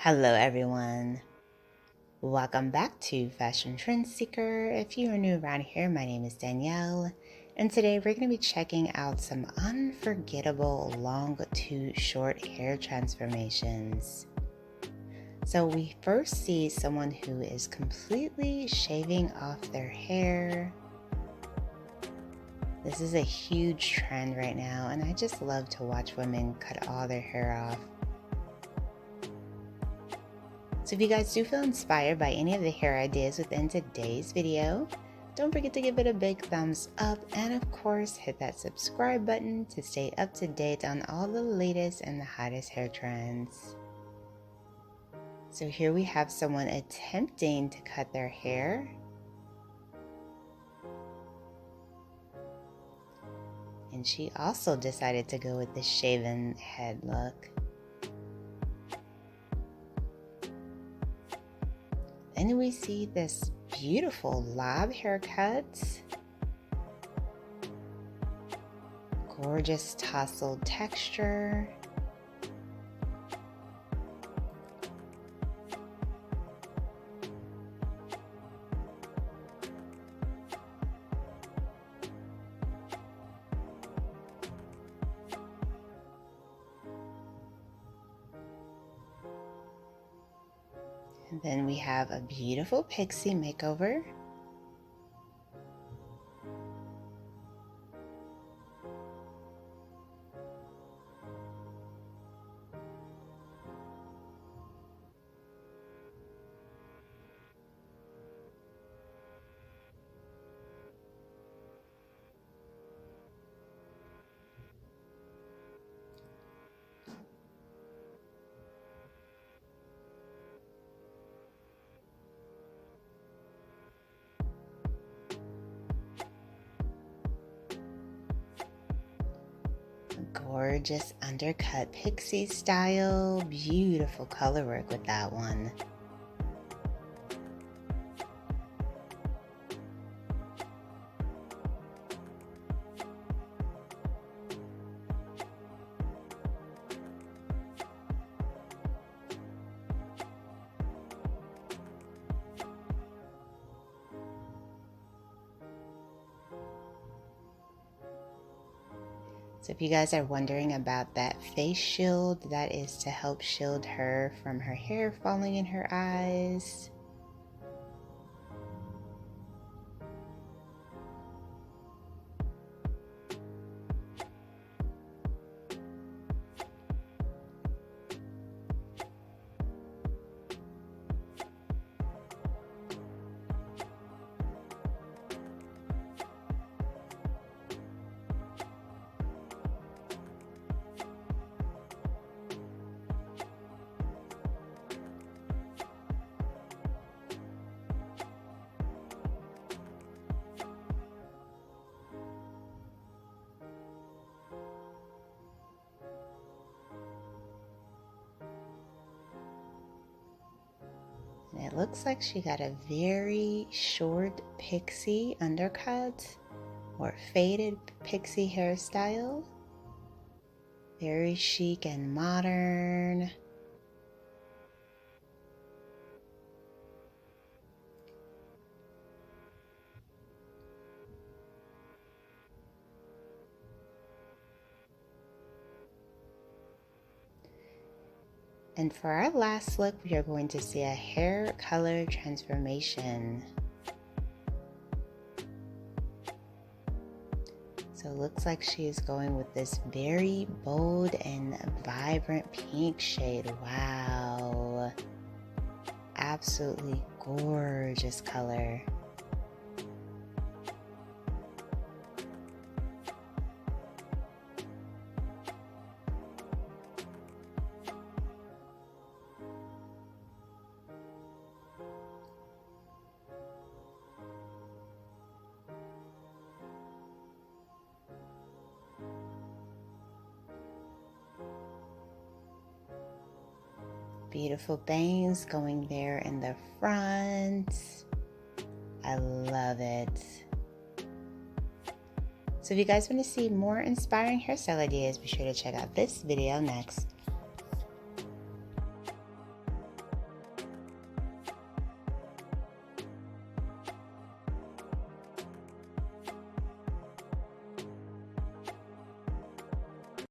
Hello everyone, welcome back to Fashion Trend Seeker. If you are new around here, my name is Danielle, and today we're going to be checking out some unforgettable long to short hair transformations. So we first see someone who is completely shaving off their hair. This is a huge trend right now, and I just love to watch women cut all their hair off. So if you guys do feel inspired by any of the hair ideas within today's video, don't forget to give it a big thumbs up, and of course hit that subscribe button to stay up to date on all the latest and the hottest hair trends. So here we have someone attempting to cut their hair. And she also decided to go with the shaven head look. Then we see this beautiful lob haircut. Gorgeous tousled texture. And then we have a beautiful Pixie makeover. Gorgeous undercut Pixie style. Beautiful color work with that one. So if you guys are wondering about that face shield, that is to help shield her from her hair falling in her eyes. And it looks like she got a very short pixie undercut or faded pixie hairstyle. Very chic and modern. And for our last look, we are going to see a hair color transformation. So it looks like she is going with this very bold and vibrant pink shade. Wow. Absolutely gorgeous color. Beautiful bangs going there in the front. I love it. So if you guys want to see more inspiring hairstyle ideas, be sure to check out this video next.